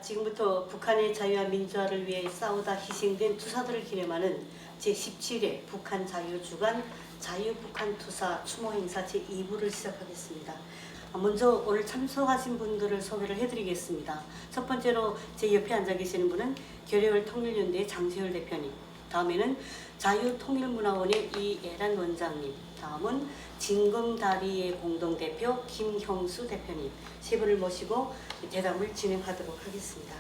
지금부터 북한의 자유와 민주화를 위해 싸우다 희생된 투사들을 기념하는 제17회 북한 자유주간 자유북한투사 추모 행사 제2부를 시작하겠습니다. 먼저 오늘 참석하신 분들을 소개를 해드리겠습니다. 첫 번째로 제 옆에 앉아 계시는 분은 결의월 통일연대의 장세율 대표님, 다음에는 자유통일문화원의 이애란 원장님, 다음은 진검다리의 공동대표 김형수 대표님, 세 분을 모시고 대담을 진행하도록 하겠습니다.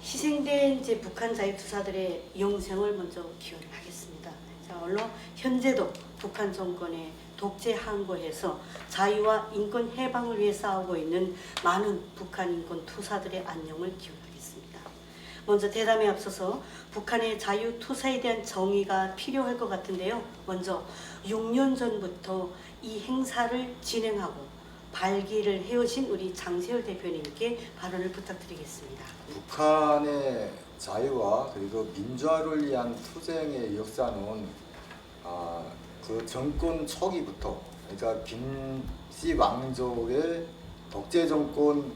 희생된 북한 자유투사들의 영생을 먼저 기원을 하겠습니다. 물론 현재도 북한 정권의 독재 항거에서 자유와 인권 해방을 위해 싸우고 있는 많은 북한 인권 투사들의 안녕을 기원하겠습니다. 먼저 대담에 앞서서 북한의 자유투사에 대한 정의가 필요할 것 같은데요. 먼저 6년 전부터 이 행사를 진행하고 발기를 해오신 우리 장세율 대표님께 발언을 부탁드리겠습니다. 북한의 자유와 그리고 민주화를 위한 투쟁의 역사는 그 정권 초기부터, 그러니까 김씨 왕족의 독재 정권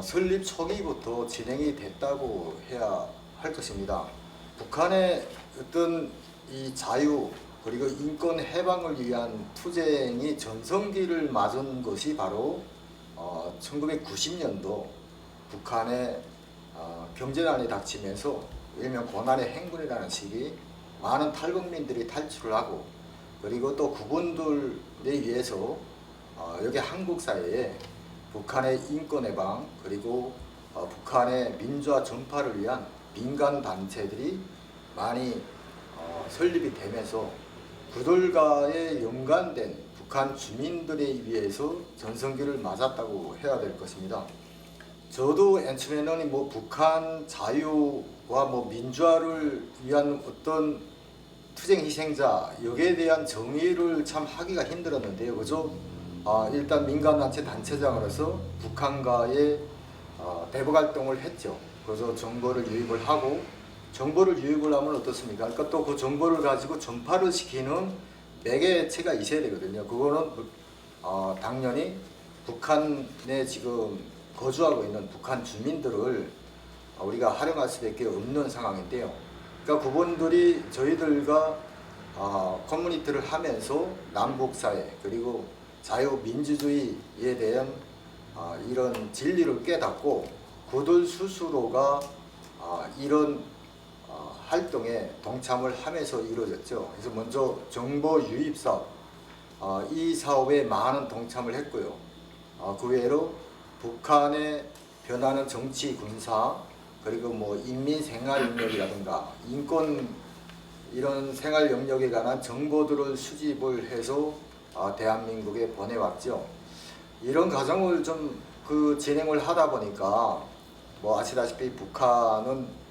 설립 초기부터 진행이 됐다고 해야 할 것입니다. 북한의 어떤 이 자유 그리고 인권 해방을 위한 투쟁이 전성기를 맞은 것이 바로 1990년도 북한의 경제난이 닥치면서 일명 고난의 행군이라는 시기, 많은 탈북민들이 탈출을 하고, 그리고 또 그분들에 의해서 여기 한국 사회에 북한의 인권 해방 그리고 북한의 민주화 전파를 위한 민간 단체들이 많이 설립이 되면서 그들과의 연관된 북한 주민들에 의해서 전성기를 맞았다고 해야 될 것입니다. 저도 처음에는 북한 자유와 민주화를 위한 어떤 투쟁 희생자 여기에 대한 정의를 참 하기가 힘들었는데요. 그저 일단 민간단체 단체장으로서 북한과의 대북 활동을 했죠. 그래서 정보를 유입을 하고, 정보를 유입을 하면 어떻습니까? 그러니까 또 그 정보를 가지고 전파를 시키는 매개체가 있어야 되거든요. 그거는 당연히 북한에 지금 거주하고 있는 북한 주민들을 우리가 활용할 수밖에 없는 상황인데요. 그러니까 그분들이 저희들과 커뮤니티를 하면서 남북사회 그리고 자유민주주의에 대한 이런 진리를 깨닫고 그들 스스로가 이런 활동에 동참을 하면서 이루어졌죠. 그래서 먼저 정보 유입 사업, 이 사업에 많은 동참을 했고요. 그 외로 북한의 변하는 정치, 군사, 그리고 인민 생활 영역이라든가 인권 이런 생활 영역에 관한 정보들을 수집을 해서 대한민국에 보내왔죠. 이런 과정을 좀 진행을 하다 보니까 아시다시피 북한은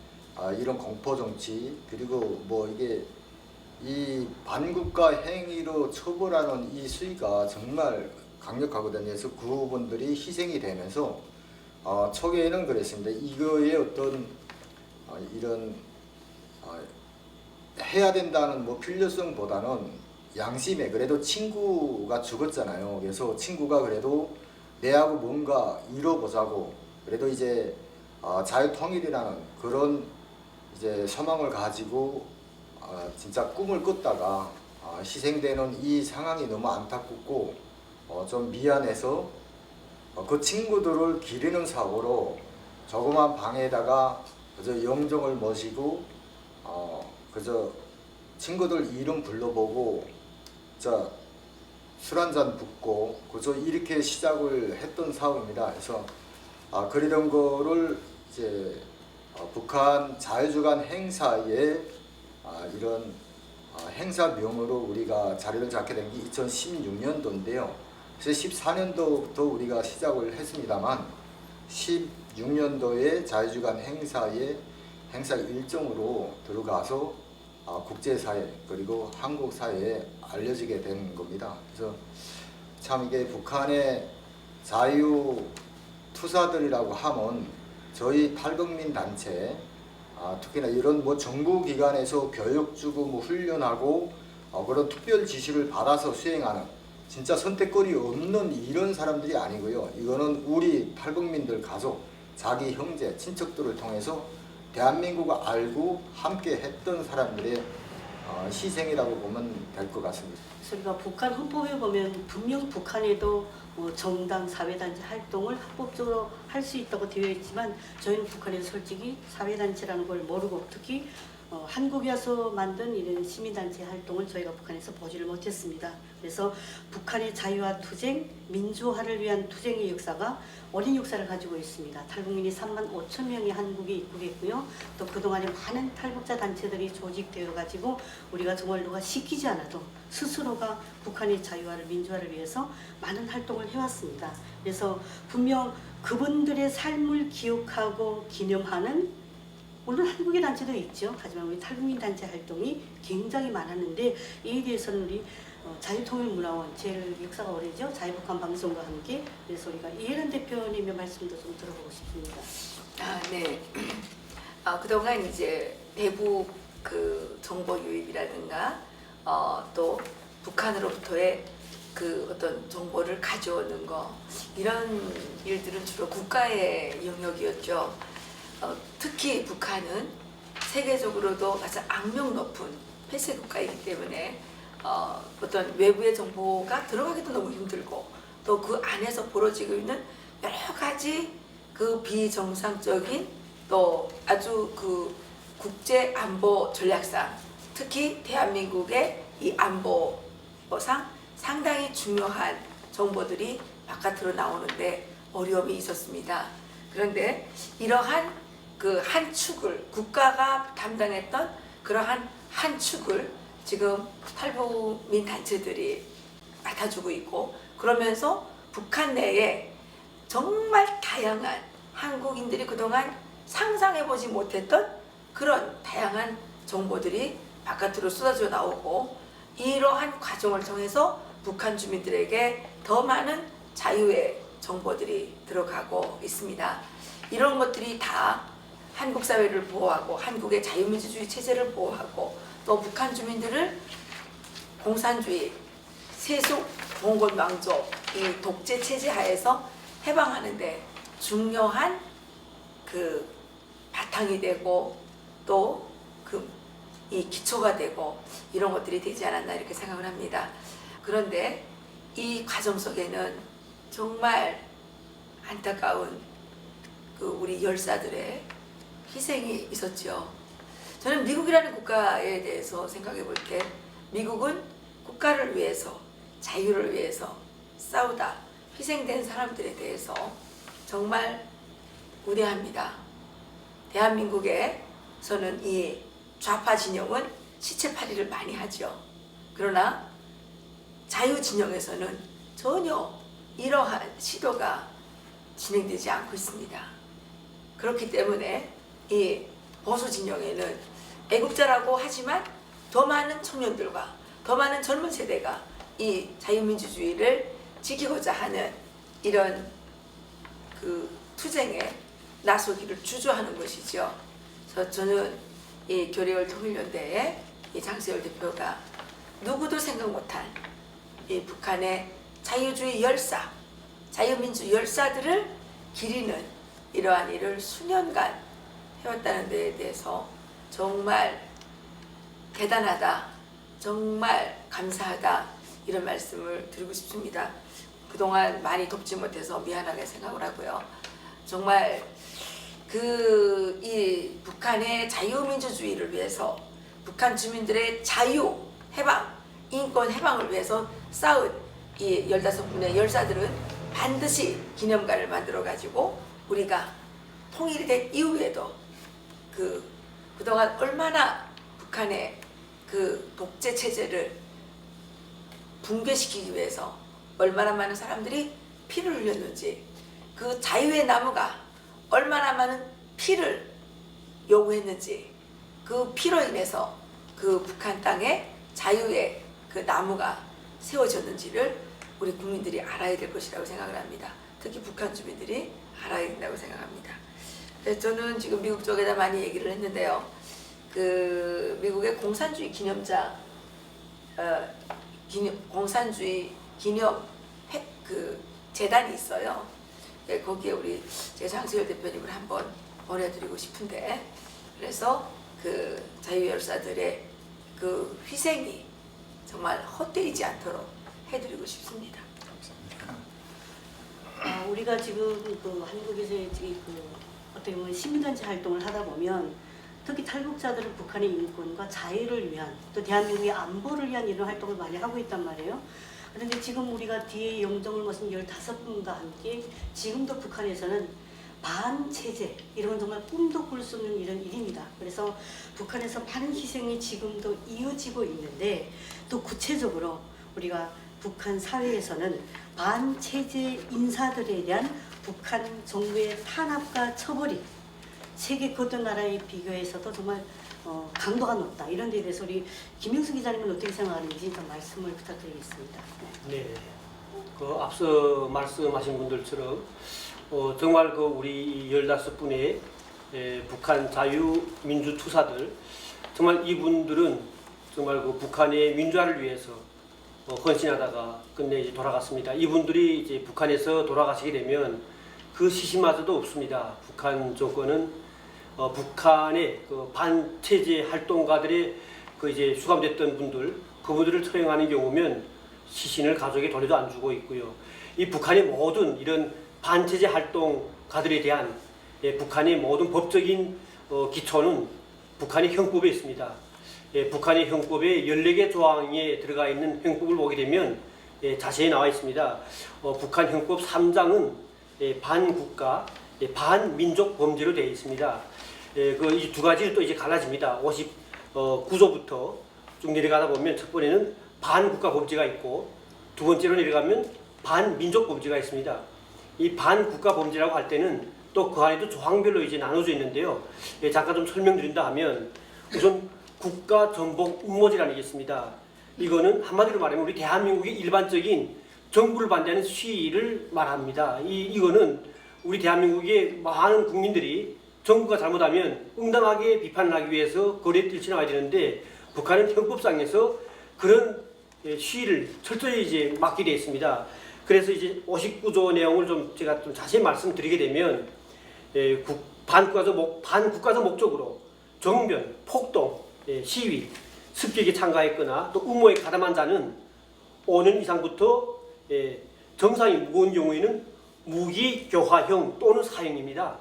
이런 공포 정치 그리고 이게 이 반국가 행위로 처벌하는 이 수위가 정말 강력하거든요. 그래서 그분들이 희생이 되면서 초기에는 그랬습니다. 이거의 어떤 이런 해야 된다는 필요성보다는 양심에 그래도 친구가 죽었잖아요. 그래서 친구가 그래도 내하고 뭔가 이뤄보자고, 그래도 이제 자유통일이라는 그런 이제 소망을 가지고 진짜 꿈을 꿨다가 희생되는 이 상황이 너무 안타깝고 좀 미안해서 그 친구들을 기리는 사고로 조그만 방에다가 그저 영정을 모시고 그저 친구들 이름 불러보고 술 한잔 붓고 그저 이렇게 시작을 했던 사업입니다. 그래서 그러던 거를 이제 북한 자유주간 행사에 이런 행사명으로 우리가 자리를 잡게 된 게 2016년도인데요. 그래서 14년도부터 우리가 시작을 했습니다만 16년도에 자유주간 행사에 행사 일정으로 들어가서 국제사회 그리고 한국사회에 알려지게 된 겁니다. 그래서 참 이게 북한의 자유 투사들이라고 하면 저희 탈북민 단체 특히나 이런 정부기관에서 교육 주고 훈련하고 그런 특별 지시를 받아서 수행하는 진짜 선택권이 없는 이런 사람들이 아니고요. 이거는 우리 탈북민들 가족 자기 형제, 친척들을 통해서 대한민국을 알고 함께 했던 사람들의 희생이라고 보면 될 것 같습니다. 우리가 북한 헌법에 보면 분명 북한에도 정당, 사회단체 활동을 합법적으로 할 수 있다고 되어 있지만 저희는 북한에서 솔직히 사회단체라는 걸 모르고 특히 한국에 와서 만든 이런 시민단체 활동을 저희가 북한에서 보지를 못했습니다. 그래서 북한의 자유화 투쟁, 민주화를 위한 투쟁의 역사가 오랜 역사를 가지고 있습니다. 탈북민이 3만 5천 명이 한국에 입국했고요. 또 그동안에 많은 탈북자 단체들이 조직되어 가지고 우리가 정말 누가 시키지 않아도 스스로가 북한의 자유화를 민주화를 위해서 많은 활동을 해왔습니다. 그래서 분명 그분들의 삶을 기억하고 기념하는 물론 한국의 단체도 있죠. 하지만 우리 탈북민 단체 활동이 굉장히 많았는데 이에 대해서는 우리 자유통일문화원 제일 역사가 오래죠. 자유북한 방송과 함께 그래서 우리가 이해란 대표님의 말씀도 좀 들어보고 싶습니다. 네. 그동안 이제 대북 그 정보 유입이라든가 또 북한으로부터의 그 어떤 정보를 가져오는 거 이런 일들은 주로 국가의 영역이었죠. 특히 북한은 세계적으로도 가장 악명 높은 폐쇄 국가이기 때문에 어떤 외부의 정보가 들어가기도 너무 힘들고 또 그 안에서 벌어지고 있는 여러 가지 그 비정상적인 또 아주 그 국제 안보 전략상 특히 대한민국의 이 안보상 상당히 중요한 정보들이 바깥으로 나오는데 어려움이 있었습니다. 그런데 이러한 그 한 축을 국가가 담당했던 그러한 한 축을 지금 탈북민 단체들이 맡아주고 있고 그러면서 북한 내에 정말 다양한 한국인들이 그동안 상상해보지 못했던 그런 다양한 정보들이 바깥으로 쏟아져 나오고 이러한 과정을 통해서 북한 주민들에게 더 많은 자유의 정보들이 들어가고 있습니다. 이런 것들이 다 한국 사회를 보호하고 한국의 자유민주주의 체제를 보호하고 또 북한 주민들을 공산주의, 세속, 몽골 왕조 이 독재 체제 하에서 해방하는데 중요한 그 바탕이 되고 또 그 이 기초가 되고 이런 것들이 되지 않았나 이렇게 생각을 합니다. 그런데 이 과정 속에는 정말 안타까운 그 우리 열사들의 희생이 있었죠. 저는 미국이라는 국가에 대해서 생각해 볼 때 미국은 국가를 위해서 자유를 위해서 싸우다 희생된 사람들에 대해서 정말 우대합니다. 대한민국에서는 이 좌파 진영은 시체팔이를 많이 하죠. 그러나 자유 진영에서는 전혀 이러한 시도가 진행되지 않고 있습니다. 그렇기 때문에 이 보수 진영에는 애국자라고 하지만 더 많은 청년들과 더 많은 젊은 세대가 이 자유민주주의를 지키고자 하는 이런 그 투쟁에 나서기를 주저하는 것이죠. 그래서 저는 이 교리월 통일연대의 이 장세열 대표가 누구도 생각 못한 이 북한의 자유주의 열사, 자유민주 열사들을 기리는 이러한 일을 수년간 해왔다는 데에 대해서 정말 대단하다, 정말 감사하다 이런 말씀을 드리고 싶습니다. 그동안 많이 돕지 못해서 미안하게 생각을 하고요. 정말 이 북한의 자유민주주의를 위해서 북한 주민들의 자유, 해방, 인권 해방을 위해서 싸운 이 15분의 열사들은 반드시 기념관을 만들어 가지고 우리가 통일이 된 이후에도 그동안 얼마나 북한의 그 독재 체제를 붕괴시키기 위해서 얼마나 많은 사람들이 피를 흘렸는지 그 자유의 나무가 얼마나 많은 피를 요구했는지 그 피로 인해서 그 북한 땅에 자유의 그 나무가 세워졌는지를 우리 국민들이 알아야 될 것이라고 생각을 합니다. 특히 북한 주민들이 알아야 된다고 생각합니다. 저는 지금 미국 쪽에다 많이 얘기를 했는데요. 그 미국의 공산주의 기념자, 공산주의 기념 그 재단이 있어요. 예, 거기에 우리 제 장수열 대표님을 한번 보내드리고 싶은데, 그래서 그 자유열사들의 그 희생이 정말 헛되이지 않도록 해드리고 싶습니다. 우리가 지금 그 한국에서 어떻게 보면 시민단체 활동을 하다 보면 특히 탈북자들은 북한의 인권과 자유를 위한 또 대한민국의 안보를 위한 이런 활동을 많이 하고 있단 말이에요. 그런데 지금 우리가 뒤에 영정을 모신 15분과 함께 지금도 북한에서는 반체제 이런 건 정말 꿈도 꿀 수 없는 이런 일입니다. 그래서 북한에서 많은 희생이 지금도 이어지고 있는데 또 구체적으로 우리가 북한 사회에서는 반체제 인사들에 대한 북한 정부의 탄압과 처벌이 세계 그 어떤 나라에 비교해서도 정말 강도가 높다. 이런 데에 대해서 우리 김영수 기자님은 어떻게 생각하는지 좀 말씀을 부탁드리겠습니다. 네, 그 앞서 말씀하신 분들처럼 정말 그 우리 15분의 북한 자유민주투사들, 정말 이분들은 정말 그 북한의 민주화를 위해서 헌신하다가 끝내 이제 돌아갔습니다. 이분들이 이제 북한에서 돌아가시게 되면 그 시신마저도 없습니다. 북한 정권은 북한의 그 반체제 활동가들의 그 이제 수감됐던 분들, 그분들을 처형하는 경우면 시신을 가족에 돌려도 안 주고 있고요. 이 북한의 모든 이런 반체제 활동가들에 대한 북한의 모든 법적인 기초는 북한의 형법에 있습니다. 북한의 형법에 14개 조항에 들어가 있는 형법을 보게 되면 자세히 나와 있습니다. 북한 형법 3장은 반국가, 반민족 범죄로 되어 있습니다. 그 이 두 가지를 또 이제 갈라집니다. 59조부터 쭉 내려가다 보면 첫 번째는 반국가 범죄가 있고 두 번째로 내려가면 반민족 범죄가 있습니다. 이 반국가 범죄라고 할 때는 또 그 안에도 조항별로 이제 나눠져 있는데요. 잠깐 좀 설명드린다 하면 우선 국가 전복 음모죄라는 게 있습니다. 이거는 한마디로 말하면 우리 대한민국의 일반적인 정부를 반대하는 시위를 말합니다. 이거는 우리 대한민국의 많은 국민들이 정부가 잘못하면 응당하게 비판을 하기 위해서 거리에 뛰쳐나와야 되는데 북한은 형법상에서 그런 시위를 철저히 이제 막게 되어 있습니다. 그래서 이제 59조 내용을 좀 제가 좀 자세히 말씀드리게 되면 반국가적 목적으로 정변, 폭동, 시위, 습격에 참가했거나 또 음모에 가담한 자는 5년 이상부터 정상이 무거운 경우에는 무기교화형 또는 사형입니다.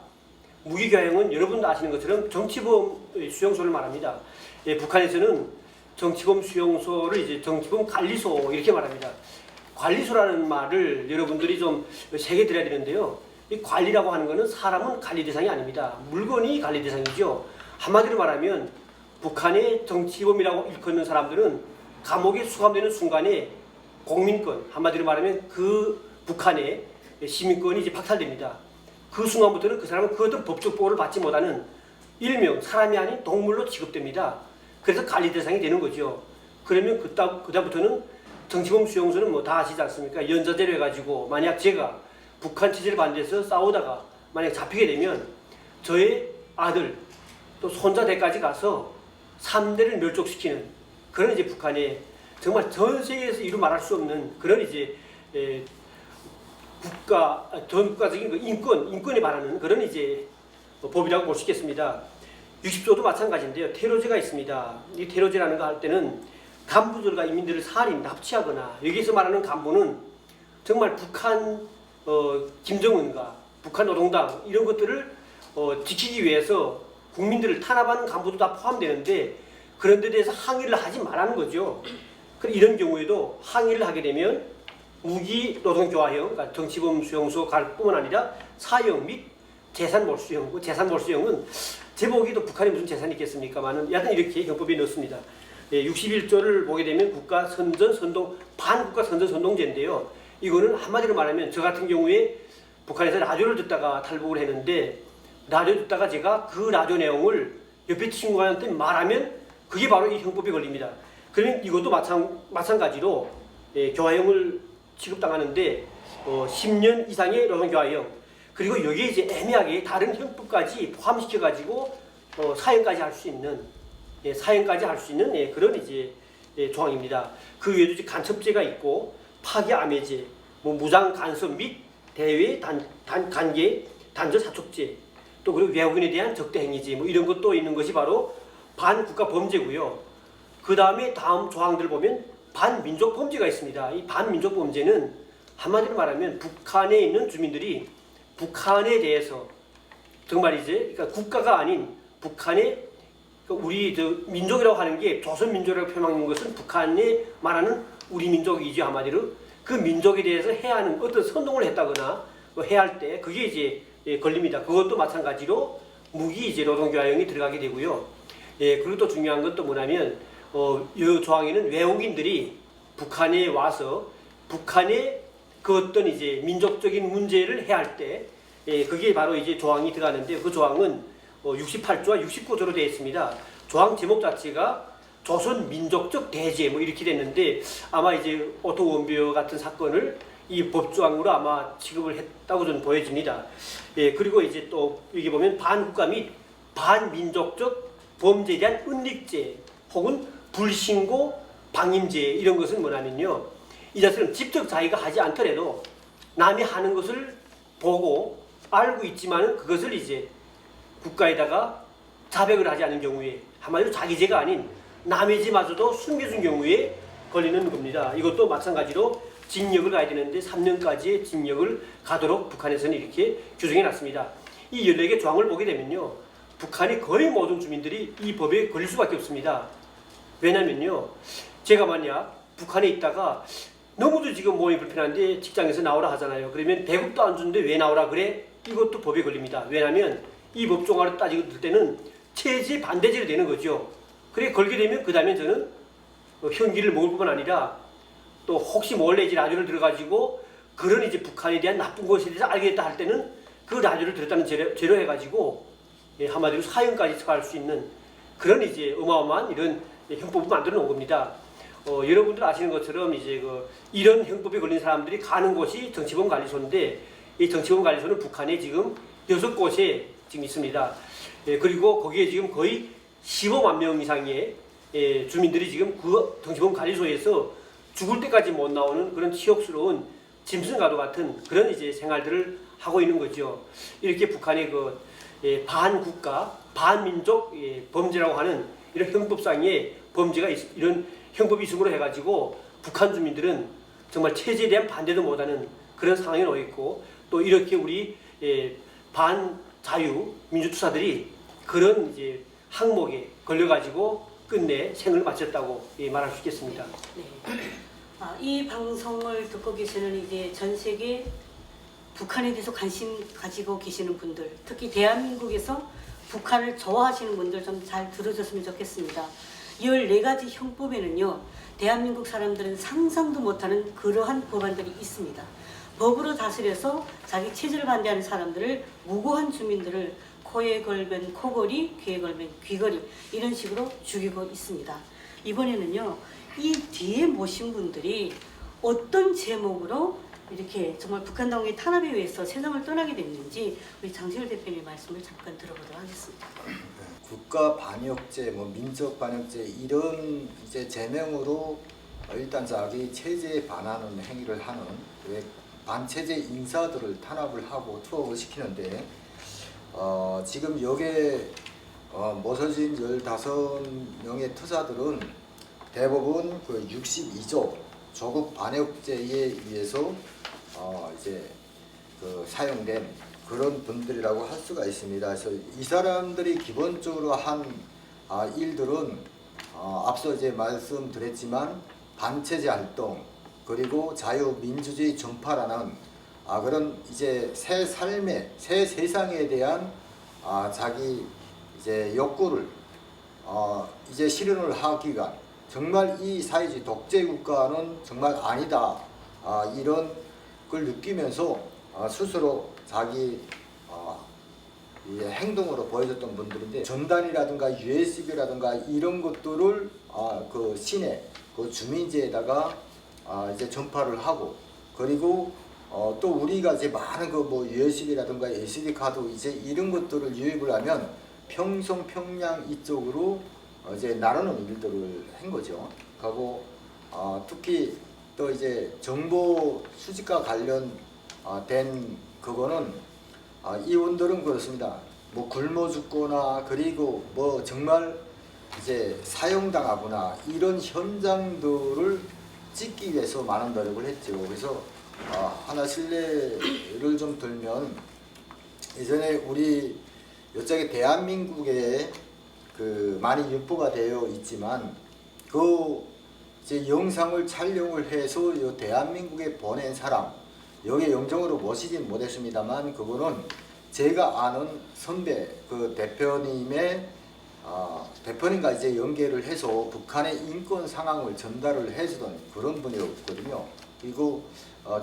무기교화형은 여러분도 아시는 것처럼 정치범 수용소를 말합니다. 북한에서는 정치범 수용소를 이제 정치범 관리소 이렇게 말합니다. 관리소라는 말을 여러분들이 좀 새겨드려야 되는데요. 이 관리라고 하는 것은 사람은 관리 대상이 아닙니다. 물건이 관리 대상이죠. 한마디로 말하면 북한의 정치범이라고 일컫는 사람들은 감옥에 수감되는 순간에 공민권, 한마디로 말하면 그 북한의 시민권이 이제 박탈됩니다. 그 순간부터는 그 사람은 그 어떤 법적 보호를 받지 못하는 일명 사람이 아닌 동물로 취급됩니다. 그래서 관리 대상이 되는 거죠. 그러면 그다음부터는 정치범 수용소는 뭐 다 아시지 않습니까? 연좌제로 해가지고 만약 제가 북한 체제를 반대해서 싸우다가 만약 잡히게 되면 저의 아들 또 손자대까지 가서 3대를 멸족시키는 그런 이제 북한의 정말 전 세계에서 이루 말할 수 없는 그런 이제 전 국가적인 그 인권에 반하는 그런 이제 법이라고 볼 수 있겠습니다. 60조도 마찬가지인데요. 테러죄가 있습니다. 이 테러죄라는 거 할 때는 간부들과 인민들을 살인, 납치하거나 여기서 말하는 간부는 정말 북한 김정은과 북한 노동당 이런 것들을 지키기 위해서 국민들을 탄압하는 간부도 다 포함되는데 그런 데 대해서 항의를 하지 말라는 거죠. 이런 경우에도 항의를 하게 되면 무기 노동교화형, 그러니까 정치범 수용소 갈 뿐만 아니라 사형 및 재산 몰수형. 재산 몰수형은 제보기도 북한이 무슨 재산이 있겠습니까만은 여하튼 이렇게 형법에 넣습니다. 61조를 보게 되면 국가 선전 선동 반국가 선전 선동죄인데요. 이거는 한마디로 말하면 저 같은 경우에 북한에서 라디오를 듣다가 탈북을 했는데 라디오 듣다가 제가 그 라디오 내용을 옆에 친구한테 말하면 그게 바로 이 형법에 걸립니다. 그러면 이것도 마찬가지로 교화형을 취급당하는데 10년 이상의 노동교화형 그리고 여기에 이제 애매하게 다른 형법까지 포함시켜가지고 사형까지 할 수 있는 사형까지 할 수 있는 그런 이제 조항입니다. 그 외에도 이제 간첩죄가 있고 파기 암해죄, 무장 간섭 및 대외 관계 단절 사촉제, 또 그리고 외국인에 대한 적대 행위제 뭐 이런 것도 있는 것이 바로 반국가 범죄고요. 그 다음에 다음 조항들 보면 반민족 범죄가 있습니다. 이 반민족 범죄는 한마디로 말하면 북한에 있는 주민들이 북한에 대해서 정말 이제 그러니까 국가가 아닌 북한의 우리 민족이라고 하는 게 조선 민족이라고 표현하는 것은 북한에 말하는 우리 민족이죠. 한마디로 그 민족에 대해서 해야 하는 어떤 선동을 했다거나 해야 할 때 그게 이제 걸립니다. 그것도 마찬가지로 무기 이제 노동교화형이 들어가게 되고요. 그리고 또 중요한 건 또 뭐냐면 이 조항에는 외국인들이 북한에 와서 북한의 그 어떤 이제 민족적인 문제를 해야 할 때 그게 바로 이제 조항이 들어가는데 그 조항은 68조와 69조로 되어 있습니다. 조항 제목 자체가 조선 민족적 대제 뭐 이렇게 됐는데 아마 이제 오토 원비어 같은 사건을 이 법조항으로 아마 취급을 했다고 저는 보여집니다. 그리고 이제 또 여기 보면 반국가 및 반민족적 범죄에 대한 은닉죄 혹은 불신고 방임죄 이런 것은 뭐냐면요. 이 자식은 직접 자기가 하지 않더라도 남이 하는 것을 보고 알고 있지만은 그것을 이제 국가에다가 자백을 하지 않은 경우에 한마디로 자기 죄가 아닌 남의 죄마저도 숨겨준 경우에 걸리는 겁니다. 이것도 마찬가지로 징역을 가야 되는데 3년까지의 징역을 가도록 북한에서는 이렇게 규정해 놨습니다. 이 14개 조항을 보게 되면요. 북한의 거의 모든 주민들이 이 법에 걸릴 수밖에 없습니다. 왜냐면요. 제가 만약 북한에 있다가 너무도 지금 몸이 불편한데 직장에서 나오라 하잖아요. 그러면 배급도 안 주는데 왜 나오라 그래? 이것도 법에 걸립니다. 왜냐하면 이 법조항을 따지고 들 때는 체제 반대죄로 되는 거죠. 그래 걸게 되면 그 다음에 저는 형기를 먹을 뿐만 아니라 또 혹시 몰래 이제 라디오를 들어가지고 그런 이제 북한에 대한 나쁜 것에 대해서 알겠다 할 때는 그 라디오를 들었다는 죄로 해가지고 한마디로 사형까지 처할 수 있는 그런 이제 어마어마한 이런 형법을 만들어 놓은 겁니다. 여러분들 아시는 것처럼 이제 이런 형법에 걸린 사람들이 가는 곳이 정치범관리소인데 이 정치범관리소는 북한에 지금 6곳에 지금 있습니다. 그리고 거기에 지금 거의 15만 명 이상의 주민들이 지금 그 정치범관리소에서 죽을 때까지 못 나오는 그런 치욕스러운 짐승과도 같은 그런 이제 생활들을 하고 있는 거죠. 이렇게 북한의 반국가, 반민족 범죄라고 하는 이런 형법상의 범죄가 이런 형법이 있음으로 해가지고 북한 주민들은 정말 체제에 대한 반대도 못하는 그런 상황에 놓여 있고 또 이렇게 우리 반자유 민주투사들이 그런 이제 항목에 걸려가지고 끝내 생을 마쳤다고 말할 수 있겠습니다. 네. 이 방송을 듣고 계시는 이제 전 세계 북한에 대해서 관심 가지고 계시는 분들, 특히 대한민국에서 북한을 좋아하시는 분들 좀 잘 들어줬으면 좋겠습니다. 14가지 형법에는요, 대한민국 사람들은 상상도 못하는 그러한 법안들이 있습니다. 법으로 다스려서 자기 체제를 반대하는 사람들을, 무고한 주민들을 코에 걸면 코걸이, 귀에 걸면 귀걸이 이런 식으로 죽이고 있습니다. 이번에는요, 이 뒤에 모신 분들이 어떤 제목으로 이렇게 정말 북한 당국의 탄압에 의해서 세상을 떠나게 됐는지 우리 장시열 대표님 말씀을 잠깐 들어보도록 하겠습니다. 국가 반역죄, 민족 반역죄 이런 이제 제명으로 일단 자기 체제에 반하는 행위를 하는 반체제 인사들을 탄압을 하고 투옥을 시키는데 지금 여기에 모서진 15명의 투사들은 대부분 그 62조 조국 반역죄에 의해서 이제 사용된 그런 분들이라고 할 수가 있습니다. 그래서 이 사람들이 기본적으로 한 일들은 앞서 이제 말씀드렸지만 반체제 활동 그리고 자유민주주의 전파라는 그런 이제 새 삶의 새 세상에 대한 자기 이제 욕구를 이제 실현을 하기 위한 정말 이 사회주의 독재 국가는 정말 아니다 이런 걸 느끼면서 스스로 자기 이 행동으로 보여줬던 분들인데 전단이라든가 USB라든가 이런 것들을 그 시내 그 주민지에다가 이제 전파를 하고 그리고 또 우리가 이제 많은 그 USB라든가 SD 카드 이제 이런 것들을 유입을 하면 평성 평양 이쪽으로 이제 나르는 일들을 한 거죠. 하고 특히 또 이제 정보 수집과 관련 된 그거는 이분들은 그렇습니다. 뭐 굶어 죽거나 그리고 뭐 정말 이제 사형당하거나 이런 현장들을 찍기 위해서 많은 노력을 했죠. 그래서 하나 실례를 좀 들면 예전에 우리 요쪽에 대한민국에 그 많이 유포가 되어 있지만 그 이제 영상을 촬영을 해서 요 대한민국에 보낸 사람 여기 영정으로 모시진 못했습니다만 그거는 제가 아는 선배 그 대표님의 대표님과 이제 연계를 해서 북한의 인권 상황을 전달을 해주던 그런 분이었거든요. 그리고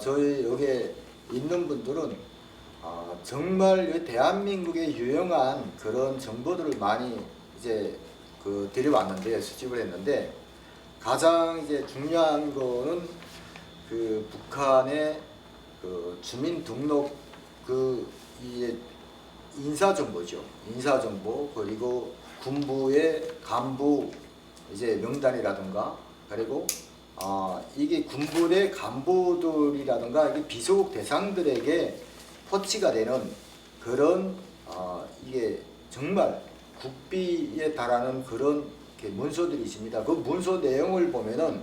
저희 여기에 있는 분들은 정말 대한민국에 유용한 그런 정보들을 많이 이제 그 들여왔는데 수집을 했는데 가장 이제 중요한 거는 그 북한의 그 주민 등록 그 이제 인사정보죠. 인사정보 그리고 군부의 간부 이제 명단이라든가 그리고 이게 군부 내 간부들이라든가 이게 비소속 대상들에게 포치가 되는 그런 이게 정말 국비에 달하는 그런 문서들이 있습니다. 그 문서 내용을 보면은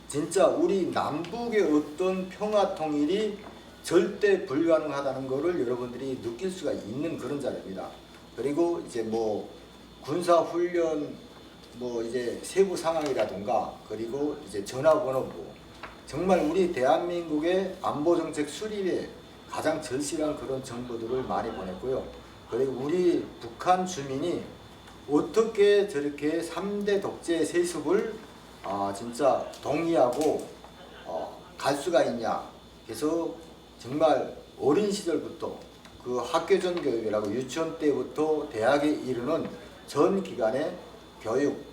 진짜 우리 남북의 어떤 평화 통일이 절대 불가능하다는 것을 여러분들이 느낄 수가 있는 그런 자료입니다. 그리고 이제 뭐 군사 훈련 뭐 이제 세부 상황이라든가 그리고 이제 전화번호부 정말 우리 대한민국의 안보 정책 수립에 가장 절실한 그런 정보들을 많이 보냈고요. 그리고 우리 북한 주민이 어떻게 저렇게 3대 독재 세습을 진짜 동의하고 갈 수가 있냐. 그래서 정말 어린 시절부터 그 학교전 교육이라고 유치원 때부터 대학에 이르는 전 기간의 교육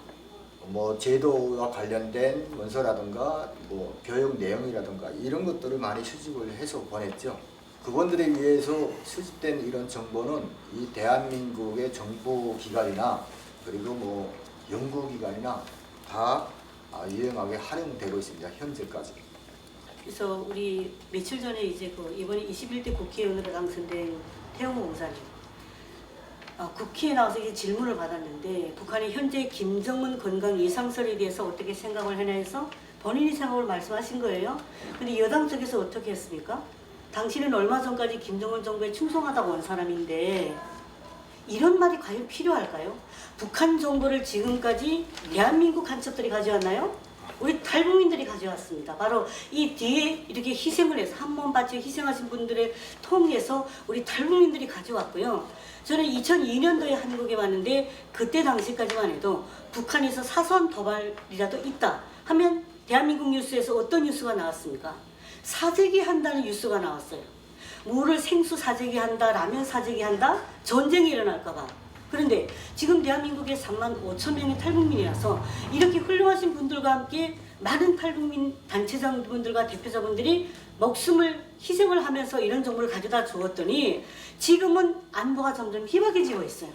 뭐 제도와 관련된 문서라든가 뭐 교육 내용이라든가 이런 것들을 많이 수집을 해서 보냈죠. 그분들에 의해서 수집된 이런 정보는 이 대한민국의 정보기관이나 그리고 뭐 연구기관이나 다 유용하게 활용되고 있습니다. 현재까지. 그래서 우리 며칠 전에 이제 그 이번에 21대 국회의원으로 당선된 태영호 공사님 국회에 나와서 이제 질문을 받았는데 북한의 현재 김정은 건강 예상설에 대해서 어떻게 생각을 하냐 해서 본인이 생각을 말씀하신 거예요. 근데 여당 쪽에서 어떻게 했습니까? 당신은 얼마 전까지 김정은 정부에 충성하다고 온 사람인데 이런 말이 과연 필요할까요? 북한 정보를 지금까지 대한민국 간첩들이 가져왔나요? 우리 탈북민들이 가져왔습니다. 바로 이 뒤에 이렇게 희생을 해서 한몸 바쳐 희생하신 분들을 통해서 우리 탈북민들이 가져왔고요. 저는 2002년도에 한국에 왔는데 그때 당시까지만 해도 북한에서 사선 도발이라도 있다 하면 대한민국 뉴스에서 어떤 뉴스가 나왔습니까? 사재기 한다는 뉴스가 나왔어요. 뭐를 생수 사재기 한다, 라면 사재기 한다, 전쟁이 일어날까봐. 그런데 지금 대한민국에 3만 5천 명의 탈북민이라서 이렇게 훌륭하신 분들과 함께 많은 탈북민 단체장분들과 대표자분들이 목숨을 희생을 하면서 이런 정보를 가져다 주었더니 지금은 안보가 점점 희박해지고 있어요.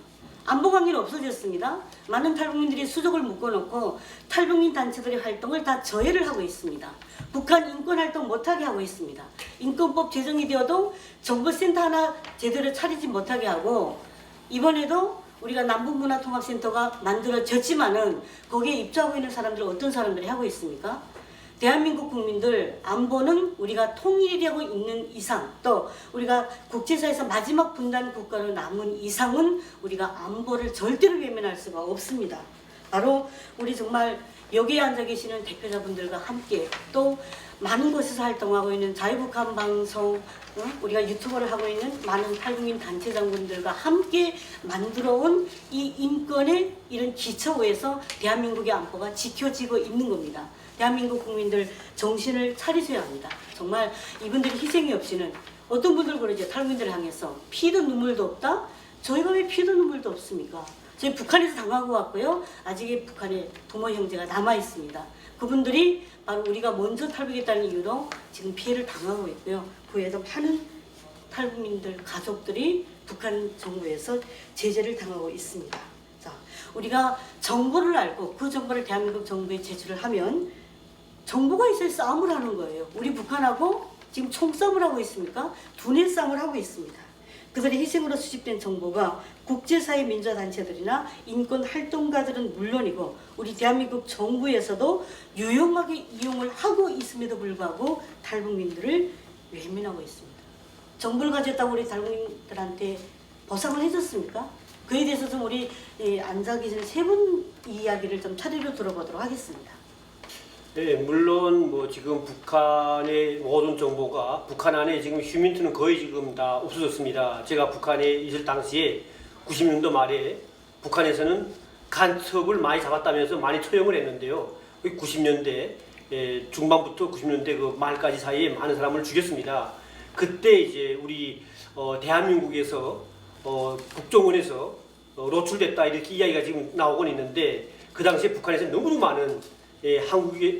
안보 관계는 없어졌습니다. 많은 탈북민들이 수족을 묶어놓고 탈북민 단체들의 활동을 다 저해를 하고 있습니다. 북한 인권활동 못하게 하고 있습니다. 인권법 제정이 되어도 정보센터 하나 제대로 차리지 못하게 하고 이번에도 우리가 남북문화통합센터가 만들어졌지만은 거기에 입주하고 있는 사람들은 어떤 사람들이 하고 있습니까? 대한민국 국민들 안보는 우리가 통일되고 있는 이상 또 우리가 국제사에서 마지막 분단 국가로 남은 이상은 우리가 안보를 절대로 외면할 수가 없습니다. 바로 우리 정말 여기에 앉아 계시는 대표자분들과 함께 또 많은 곳에서 활동하고 있는 자유북한 방송 우리가 유튜버를 하고 있는 많은 탈북민 단체장분들과 함께 만들어온 이 인권의 이런 기초에서 대한민국의 안보가 지켜지고 있는 겁니다. 대한민국 국민들 정신을 차리셔야 합니다. 정말 이분들의 희생이 없이는 어떤 분들 그러죠. 탈북민들을 향해서 피도 눈물도 없다? 저희가 왜 피도 눈물도 없습니까? 저희 북한에서 당하고 왔고요. 아직의 북한에 부모 형제가 남아 있습니다. 그분들이 바로 우리가 먼저 탈북했다는 이유로 지금 피해를 당하고 있고요. 그 외에도 많은 탈북민들 가족들이 북한 정부에서 제재를 당하고 있습니다. 자, 우리가 정보를 알고 그 정보를 대한민국 정부에 제출을 하면 정보가 있어야 싸움을 하는 거예요. 우리 북한하고 지금 총싸움을 하고 있습니까? 두뇌 싸움을 하고 있습니다. 그들의 희생으로 수집된 정보가 국제사회 민주단체들이나 인권 활동가들은 물론이고 우리 대한민국 정부에서도 유용하게 이용을 하고 있음에도 불구하고 탈북민들을 외면하고 있습니다. 정보를 가졌다고 우리 탈북민들한테 보상을 해줬습니까? 그에 대해서 좀 우리 안자 기자님 세 분 이야기를 좀 차례로 들어보도록 하겠습니다. 네, 물론 뭐 지금 북한의 모든 정보가 북한 안에 지금 휴민트는 거의 지금 다 없어졌습니다. 제가 북한에 있을 당시에 90년도 말에 북한에서는 간첩을 많이 잡았다면서 많이 처형을 했는데요. 90년대 중반부터 90년대 그 말까지 사이에 많은 사람을 죽였습니다. 그때 이제 우리 대한민국에서 국정원에서 노출됐다 이렇게 이야기가 지금 나오곤 있는데 그 당시에 북한에서 너무나 많은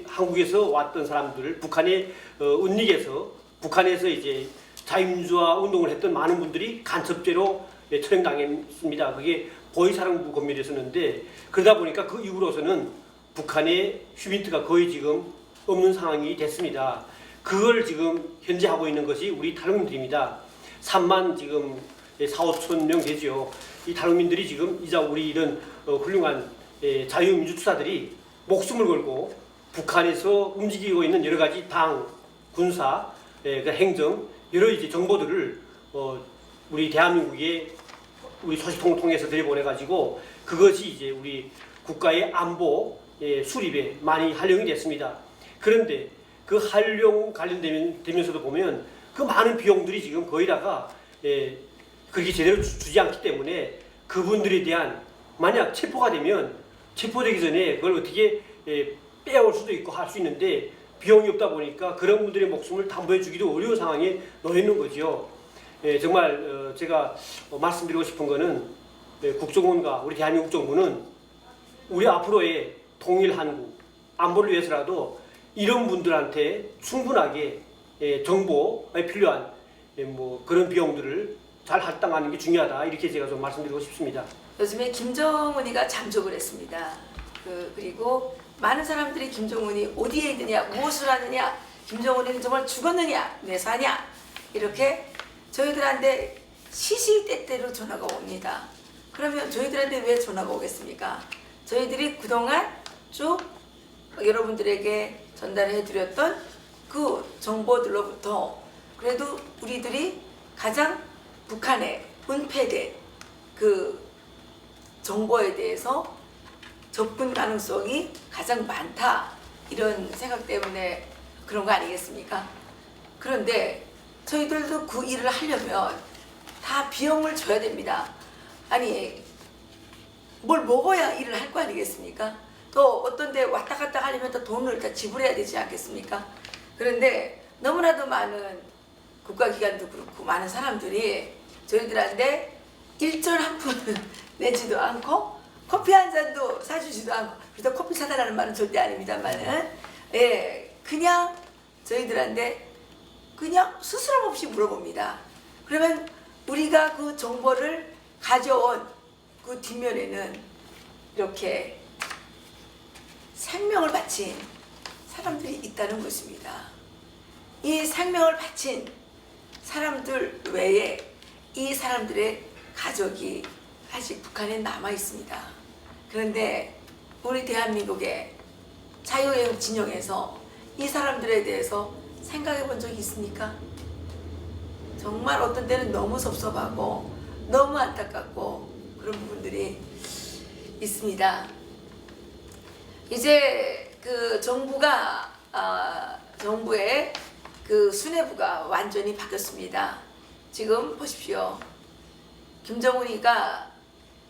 한국에서 왔던 사람들, 북한의 은닉에서 북한에서 이제 자유민주화 운동을 했던 많은 분들이 간첩죄로 처형당했습니다. 그게 보이사령부 검열이었는데 그러다 보니까 그 이후로서는 북한의 휴민트가 거의 지금 없는 상황이 됐습니다. 그걸 지금 현재 하고 있는 것이 우리 탈북민들입니다. 3만 지금 4, 5천 명 되죠. 이 탈북민들이 지금 이자 우리 이런 훌륭한 자유민주투사들이 목숨을 걸고 북한에서 움직이고 있는 여러 가지 당, 군사, 행정 여러 이제 정보들을 우리 대한민국에 우리 소식통을 통해서 들여보내 가지고 그것이 이제 우리 국가의 안보 수립에 많이 활용이 됐습니다. 그런데 그 활용 관련되면서도 보면 그 많은 비용들이 지금 거의 다가 그렇게 제대로 주지 않기 때문에 그분들에 대한 만약 체포가 되면 체포되기 전에 그걸 어떻게 빼올 수도 있고 할 수 있는데 비용이 없다 보니까 그런 분들의 목숨을 담보해 주기도 어려운 상황에 놓여 있는 거죠. 정말 제가 말씀드리고 싶은 거는 국정원과 우리 대한민국 정부는 우리 앞으로의 통일 한국 안보를 위해서라도 이런 분들한테 충분하게 정보에 필요한 뭐 그런 비용들을 잘 할당하는 게 중요하다 이렇게 제가 좀 말씀드리고 싶습니다. 요즘에 김정은이가 잠적을 했습니다. 그리고 많은 사람들이 김정은이 어디에 있느냐, 무엇을 하느냐, 김정은이는 정말 죽었느냐, 왜 사냐 이렇게 저희들한테 시시때때로 전화가 옵니다. 그러면 저희들한테 왜 전화가 오겠습니까? 저희들이 그동안 쭉 여러분들에게 전달해드렸던 그 정보들로부터 그래도 우리들이 가장 북한에 은폐된 그 정보에 대해서 접근 가능성이 가장 많다 이런 생각 때문에 그런 거 아니겠습니까? 그런데 저희들도 그 일을 하려면 다 비용을 줘야 됩니다. 아니 뭘 먹어야 일을 할 거 아니겠습니까? 또 어떤 데 왔다 갔다 하려면 또 돈을 다 지불해야 되지 않겠습니까? 그런데 너무나도 많은 국가기관도 그렇고 많은 사람들이 저희들한테 일절 한 푼을 내지도 않고 커피 한 잔도 사주지도 않고, 그래서 커피 사달라는 말은 절대 아닙니다만은 그냥 저희들한테 그냥 스스럼 없이 물어봅니다. 그러면 우리가 그 정보를 가져온 그 뒷면에는 이렇게 생명을 바친 사람들이 있다는 것입니다. 이 생명을 바친 사람들 외에 이 사람들의 가족이 아직 북한에 남아 있습니다. 그런데 우리 대한민국의 자유의 진영에서 이 사람들에 대해서 생각해 본 적이 있습니까? 정말 어떤 때는 너무 섭섭하고 너무 안타깝고 그런 부분들이 있습니다. 이제 그 정부의 그 수뇌부가 완전히 바뀌었습니다. 지금 보십시오. 김정은이가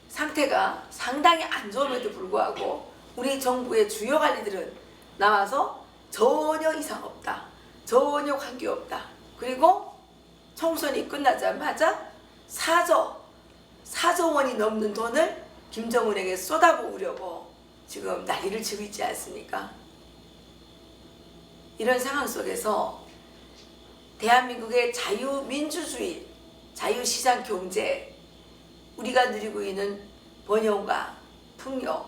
상태가 상당히 안 좋음에도 불구하고 우리 정부의 주요 관리들은 나와서 전혀 이상 없다, 전혀 관계 없다. 그리고 총선이 끝나자마자 4조 원이 넘는 돈을 김정은에게 쏟아부으려고 지금 난리를 치고 있지 않습니까? 이런 상황 속에서 대한민국의 자유민주주의, 자유시장 경제, 우리가 누리고 있는 번영과 풍요,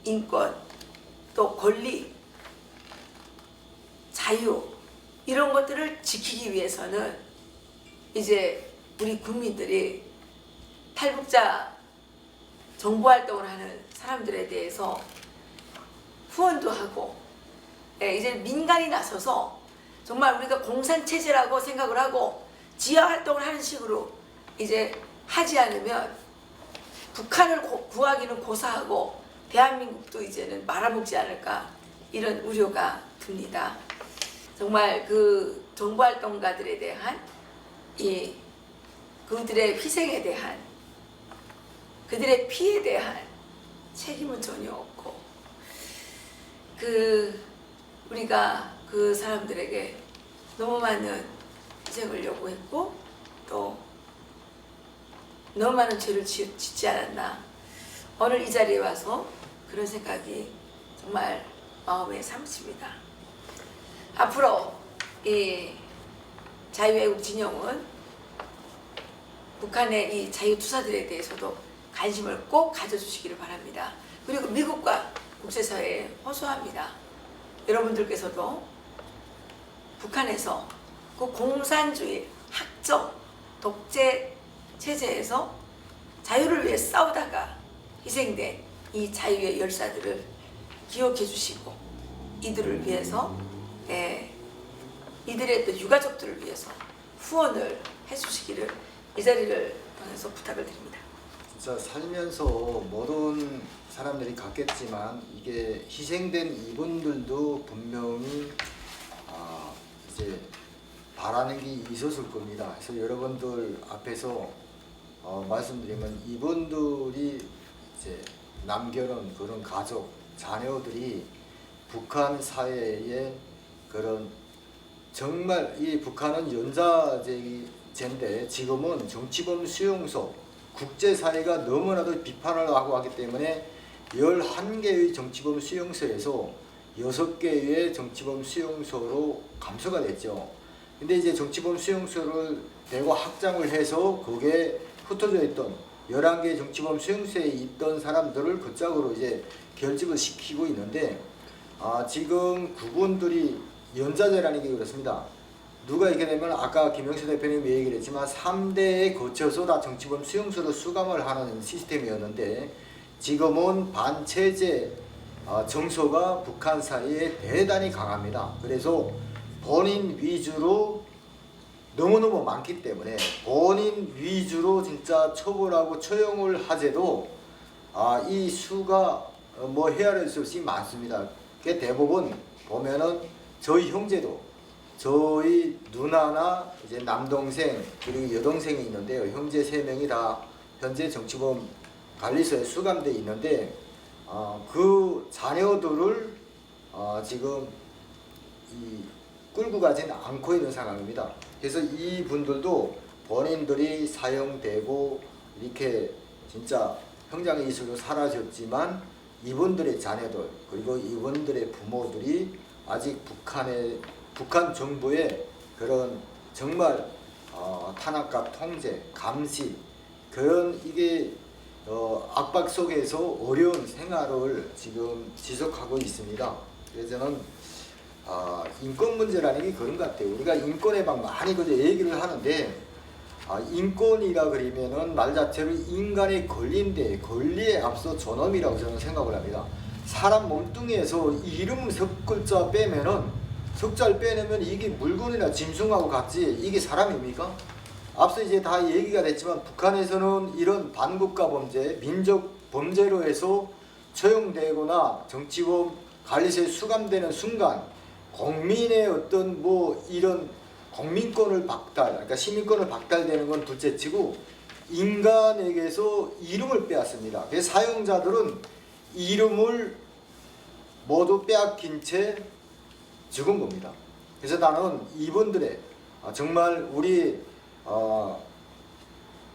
인권, 또 권리, 자유 이런 것들을 지키기 위해서는 이제 우리 국민들이 탈북자 정보활동을 하는 사람들에 대해서 후원도 하고, 이제 민간이 나서서 정말 우리가 공산체제라고 생각을 하고 지하활동을 하는 식으로 이제 하지 않으면 북한을 구하기는 고사하고 대한민국도 이제는 말아먹지 않을까, 이런 우려가 듭니다. 정말 그 정보활동가들에 대한 그들의 희생에 대한, 그들의 피에 대한 책임은 전혀 없고, 우리가 그 사람들에게 너무 많은 희생을 요구했고 또 너무 많은 죄를 짓지 않았나, 오늘 이 자리에 와서 그런 생각이 정말 마음에 삼습니다. 앞으로 이 자유애국 진영은 북한의 이 자유투사들에 대해서도 관심을 꼭 가져주시기를 바랍니다. 그리고 미국과 국제사회에 호소합니다. 여러분들께서도 북한에서 그 공산주의, 학적, 독재 체제에서 자유를 위해 싸우다가 희생된 이 자유의 열사들을 기억해 주시고, 이들을 위해서, 이들의 또 유가족들을 위해서 후원을 해 주시기를 이 자리를 통해서 부탁을 드립니다. 진짜 살면서 모든 사람들이 갖겠지만 이게 희생된 이분들도 분명히 이제 바라는 게 있었을 겁니다. 그래서 여러분들 앞에서 말씀드리면 이분들이 이제 남겨놓은 그런 가족, 자녀들이 북한 사회에 그런 정말 이 북한은 연좌제인데 지금은 정치범 수용소, 국제사회가 너무나도 비판을 하고 하기 때문에 11개의 정치범 수용소에서 6개의 정치범 수용소로 감소가 됐죠. 근데 이제 정치범 수용소를 대거 확장을 해서 거기에 흩어져 있던 11개의 정치범 수용소에 있던 사람들을 그 짝으로 이제 결집을 시키고 있는데, 지금 그분들이 연좌제라는 게 그렇습니다. 누가 이렇게 되면 아까 김영수 대표님이 얘기를 했지만 3대에 거쳐서 다 정치범 수용소로 수감을 하는 시스템이었는데, 지금은 반체제 정서가 북한 사이에 대단히 강합니다. 그래서 본인 위주로 너무너무 많기 때문에 본인 위주로 진짜 처벌하고 처형을 하재도 이 수가 뭐 헤아릴 수 없이 많습니다. 그 대부분 보면은 저희 형제도, 저희 누나나 이제 남동생 그리고 여동생이 있는데요. 형제 3명이 다 현재 정치범 관리소에 수감돼 있는데 그 자녀들을 지금 끌고 가지는 않고 있는 상황입니다. 그래서 이분들도 본인들이 사형되고 이렇게 진짜 형장의 이수로 사라졌지만 이분들의 자녀들 그리고 이분들의 부모들이 아직 북한 정부의 그런 정말 탄압과 통제, 감시 그런 이게 압박 속에서 어려운 생활을 지금 지속하고 있습니다. 그래서 저는 인권 문제라는 게 그런 것 같아요. 우리가 인권에 막 많이 그저 얘기를 하는데 인권이라 그러면은 말 자체로 인간의 권리인데 권리에 앞서 존엄이라고 저는 생각을 합니다. 사람 몸뚱이에서 이름 석 글자 빼면은 석자를 빼내면 이게 물건이나 짐승하고 같지 이게 사람입니까? 앞서 이제 다 얘기가 됐지만 북한에서는 이런 반국가 범죄, 민족 범죄로 해서 처형되거나 정치범 관리소에 수감되는 순간 국민의 어떤 뭐 이런 국민권을 박탈, 그러니까 시민권을 박탈되는 건 둘째치고 인간에게서 이름을 빼앗습니다. 그래서 사용자들은 이름을 모두 빼앗긴 채 죽은 겁니다. 그래서 나는 이분들의 정말 우리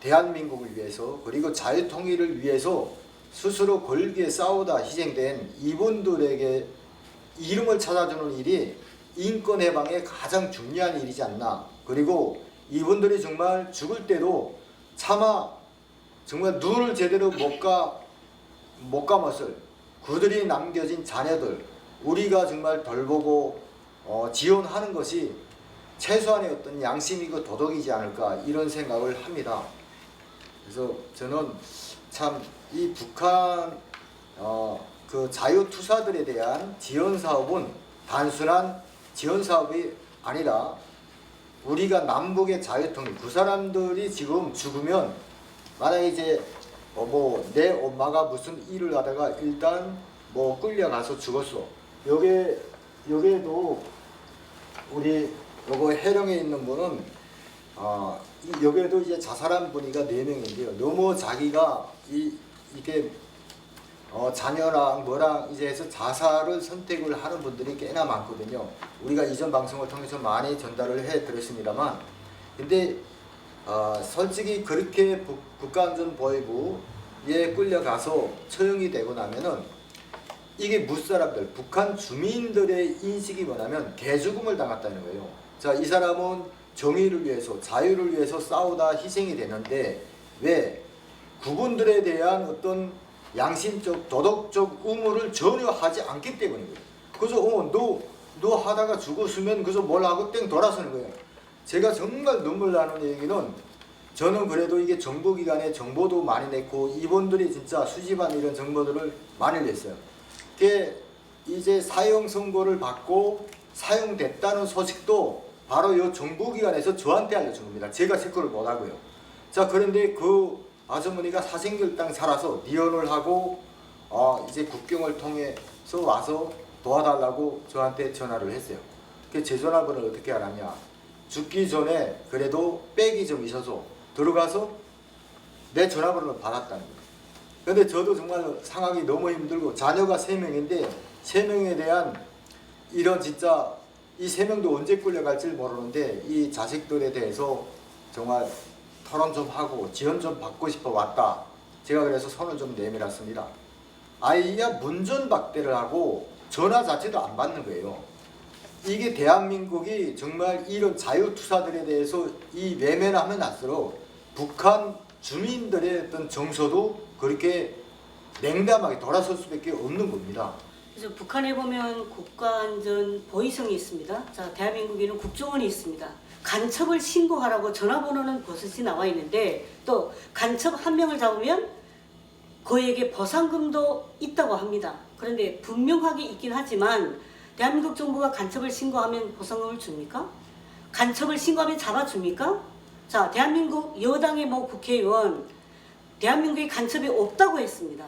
대한민국을 위해서 그리고 자유통일을 위해서 스스로 걸기에 싸우다 희생된 이분들에게 이름을 찾아주는 일이 인권해방의 가장 중요한 일이지 않나. 그리고 이분들이 정말 죽을 때도 차마 정말 눈을 제대로 못 감았을 그들이 남겨진 자녀들 우리가 정말 돌보고 지원하는 것이 최소한의 어떤 양심이고 도덕이지 않을까 이런 생각을 합니다. 그래서 저는 참 이 북한 그 자유투사들에 대한 지원 사업은 단순한 지원 사업이 아니라 우리가 남북의 자유통일, 그 사람들이 지금 죽으면 만약에 이제 뭐 내 엄마가 무슨 일을 하다가 일단 뭐 끌려가서 죽었어. 여기에도 우리 요거 해령에 있는 분은 여기에도 이제 자살한 분이가 4명인데요. 너무 자기가 이게 자녀랑 뭐랑 이제 해서 자살을 선택을 하는 분들이 꽤나 많거든요. 우리가 이전 방송을 통해서 많이 전달을 해 드렸습니다만, 근데 솔직히 그렇게 국가안전보위부에 끌려가서 처형이 되고 나면은 이게 무사람들, 북한 주민들의 인식이 뭐냐면 개죽음을 당했다는 거예요. 자, 이 사람은 정의를 위해서, 자유를 위해서 싸우다 희생이 되는데 왜 그분들에 대한 어떤 양심적, 도덕적 의무를 전혀 하지 않기 때문이에요. 그래서 너 하다가 죽었으면 그래서 뭘 하고 땡 돌아서는 거예요. 제가 정말 눈물 나는 얘기는, 저는 그래도 이게 정보기관에 정보도 많이 냈고 이분들이 진짜 수집한 이런 정보들을 많이 냈어요. 그게 이제 사형 선고를 받고 사용됐다는 소식도 바로 이 정보기관에서 저한테 알려준 겁니다. 제가 체크를 못하고요. 자, 그런데 그 아주머니가 사생결당 살아서 이혼을 하고 이제 국경을 통해서 와서 도와달라고 저한테 전화를 했어요. 그 제 전화번호를 어떻게 알았냐? 죽기 전에 그래도 백이 좀 있어서 들어가서 내 전화번호를 받았다는 거예요. 근데 저도 정말 상황이 너무 힘들고, 자녀가 3명인데 3명에 대한 이런 진짜 이 3명도 언제 끌려갈지 모르는데 이 자식들에 대해서 정말 토론 좀 하고 지원 좀 받고 싶어 왔다. 제가 그래서 손을 좀 내밀었습니다. 아이야 문전박대를 하고 전화 자체도 안 받는 거예요. 이게 대한민국이 정말 이런 자유투사들에 대해서 이 외면하면 할수록 북한 주민들의 어떤 정서도 그렇게 냉담하게 돌아설 수밖에 없는 겁니다. 그래서 북한에 보면 국가안전 보위성이 있습니다. 자, 대한민국에는 국정원이 있습니다. 간첩을 신고하라고 전화번호는 버젓이 나와 있는데, 또 간첩 1명을 잡으면 그에게 보상금도 있다고 합니다. 그런데 분명하게 있긴 하지만 대한민국 정부가 간첩을 신고하면 보상금을 줍니까? 간첩을 신고하면 잡아줍니까? 자, 대한민국 여당의 모 국회의원 대한민국에 간첩이 없다고 했습니다.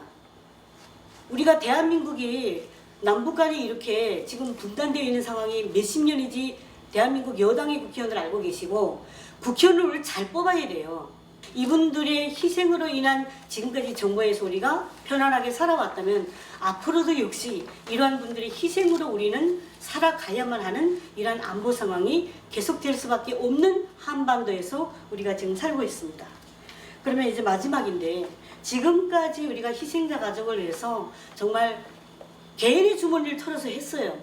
우리가 대한민국이 남북 간에 이렇게 지금 분단되어 있는 상황이 몇십 년이지 대한민국 여당의 국회의원들 알고 계시고, 국회의원을 잘 뽑아야 돼요. 이분들의 희생으로 인한 지금까지 정부에서 우리가 편안하게 살아왔다면 앞으로도 역시 이러한 분들의 희생으로 우리는 살아가야만 하는 이러한 안보 상황이 계속될 수밖에 없는 한반도에서 우리가 지금 살고 있습니다. 그러면 이제 마지막인데, 지금까지 우리가 희생자 가족을 위해서 정말 개인의 주머니를 털어서 했어요.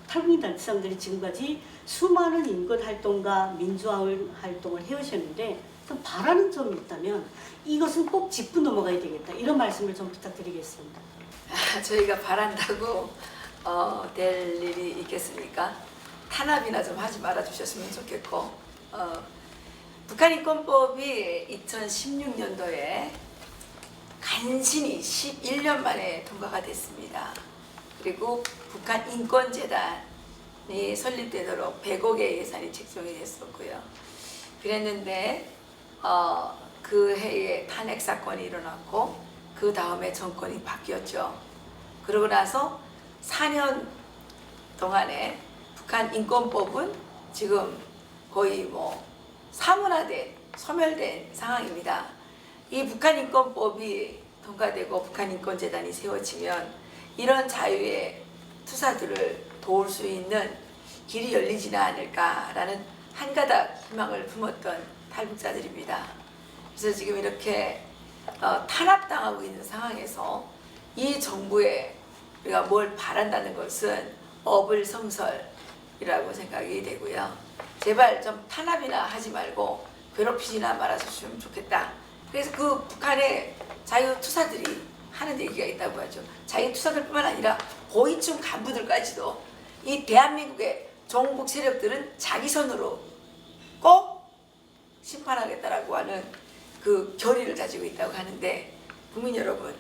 탈북민단체장들이 지금까지 수많은 인권활동과 민주화활동을 해오셨는데, 좀 바라는 점이 있다면 이것은 꼭 짚고 넘어가야 되겠다, 이런 말씀을 좀 부탁드리겠습니다. 저희가 바란다고 될 일이 있겠습니까? 탄압이나 좀 하지 말아 주셨으면 좋겠고, 북한 인권법이 2016년도에 간신히 11년 만에 통과가 됐습니다. 그리고 북한 인권재단이 설립되도록 100억의 예산이 책정이 됐었고요. 그랬는데 그 해에 탄핵 사건이 일어났고 그 다음에 정권이 바뀌었죠. 그러고 나서 4년 동안에 북한 인권법은 지금 거의 뭐 사문화된, 소멸된 상황입니다. 이 북한 인권법이 통과되고 북한 인권재단이 세워지면 이런 자유의 투사들을 도울 수 있는 길이 열리지는 않을까라는 한 가닥 희망을 품었던 탈북자들입니다. 그래서 지금 이렇게 탄압당하고 있는 상황에서 이 정부에 우리가 뭘 바란다는 것은 어불성설이라고 생각이 되고요. 제발 좀 탄압이나 하지 말고 괴롭히지나 말아주시면 좋겠다. 그래서 그 북한의 자유투사들이 하는 얘기가 있다고 하죠. 자유투사들뿐만 아니라 고위층 간부들까지도 이 대한민국의 종북 세력들은 자기 손으로 꼭 심판하겠다라고 하는 그 결의를 가지고 있다고 하는데, 국민 여러분,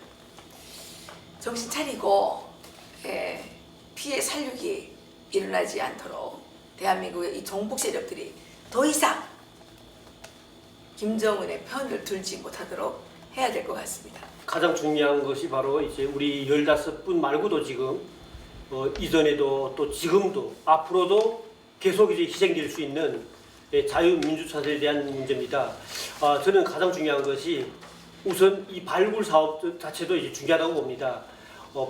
정신 차리고 피해 살육이 일어나지 않도록 대한민국의 이 종북 세력들이 더 이상 김정은의 편을 들지 못하도록 해야 될 것 같습니다. 가장 중요한 것이 바로 이제 우리 15분 말고도 지금 이전에도 또 지금도 앞으로도 계속 이제 희생될 수 있는 자유민주차세에 대한 문제입니다. 저는 가장 중요한 것이 우선 이 발굴 사업 자체도 이제 중요하다고 봅니다.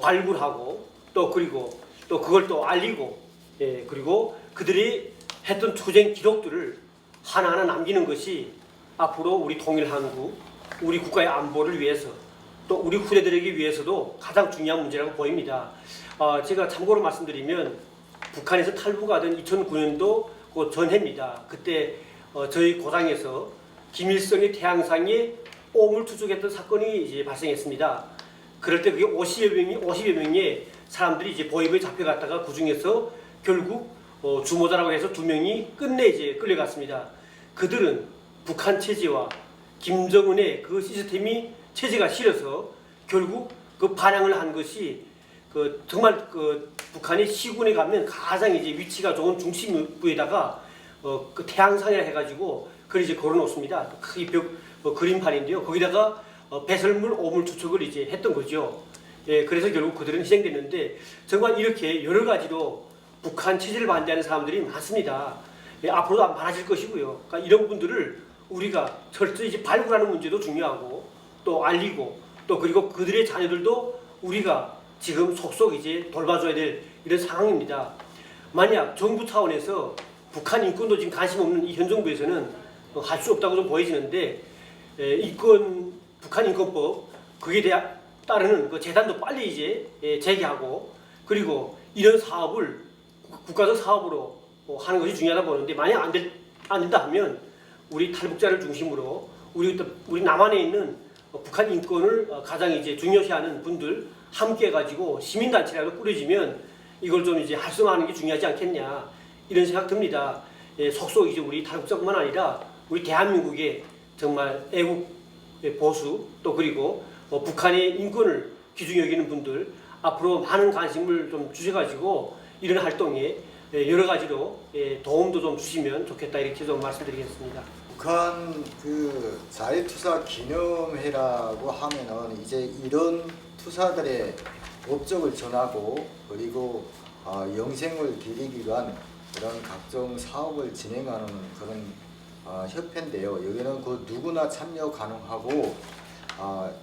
발굴하고 또 그리고 또 그걸 또 알리고, 그리고 그들이 했던 투쟁 기록들을 하나하나 남기는 것이 앞으로 우리 통일한국, 우리 국가의 안보를 위해서 또 우리 후대들에게 위해서도 가장 중요한 문제라고 보입니다. 제가 참고로 말씀드리면 북한에서 탈북하던 2009년도 그 전해입니다. 그때 저희 고장에서 김일성의 태양상에 오물 투척했던 사건이 이제 발생했습니다. 그럴 때 그게 50여 명의 사람들이 이제 보위부에 잡혀갔다가 그 중에서 결국 주모자라고 해서 2명이 끝내 이제 끌려갔습니다. 그들은 북한 체제와 김정은의 그 시스템이 체제가 싫어서 결국 그 반항을 한 것이 정말 북한이 시군에 가면 가장 이제 위치가 좋은 중심부에다가 그 태양상이라 해가지고 그걸 이제 걸어놓습니다. 크게 그림판인데요. 거기다가 배설물 오물 투척을 이제 했던 거죠. 그래서 결국 그들은 희생됐는데 정말 이렇게 여러 가지로 북한 체제를 반대하는 사람들이 많습니다. 앞으로도 안 많아질 것이고요. 그러니까 이런 분들을 우리가 철저히 이제 발굴하는 문제도 중요하고 또 알리고 또 그리고 그들의 자녀들도 우리가 지금 속속 이제 돌봐줘야 될 이런 상황입니다. 만약 정부 차원에서 북한 인권도 지금 관심 없는 이 현 정부에서는 할 수 없다고 좀 보여지는데, 북한 인권법 거기에 따르는 그 재단도 빨리 이제 재개하고 그리고 이런 사업을 국가적 사업으로 하는 것이 중요하다고 보는데, 만약 안 된다 하면 우리 탈북자를 중심으로 우리 남한에 있는 북한 인권을 가장 이제 중요시하는 분들 함께 해가지고 시민단체라도 꾸려지면 이걸 좀 이제 활성화하는 게 중요하지 않겠냐, 이런 생각 듭니다. 속속 이제 우리 탈북자뿐만 아니라 우리 대한민국의 정말 애국 보수 또 그리고 북한의 인권을 귀중히 여기는 분들 앞으로 많은 관심을 좀 주셔가지고 이런 활동에 여러 가지로 도움도 좀 주시면 좋겠다, 이렇게 좀 말씀드리겠습니다. 북한 그 자유투사 기념회라고 하면은 이제 이런 투사들의 업적을 전하고 그리고 영생을 기리기 위한 그런 각종 사업을 진행하는 그런 협회인데요. 여기는 그 누구나 참여 가능하고,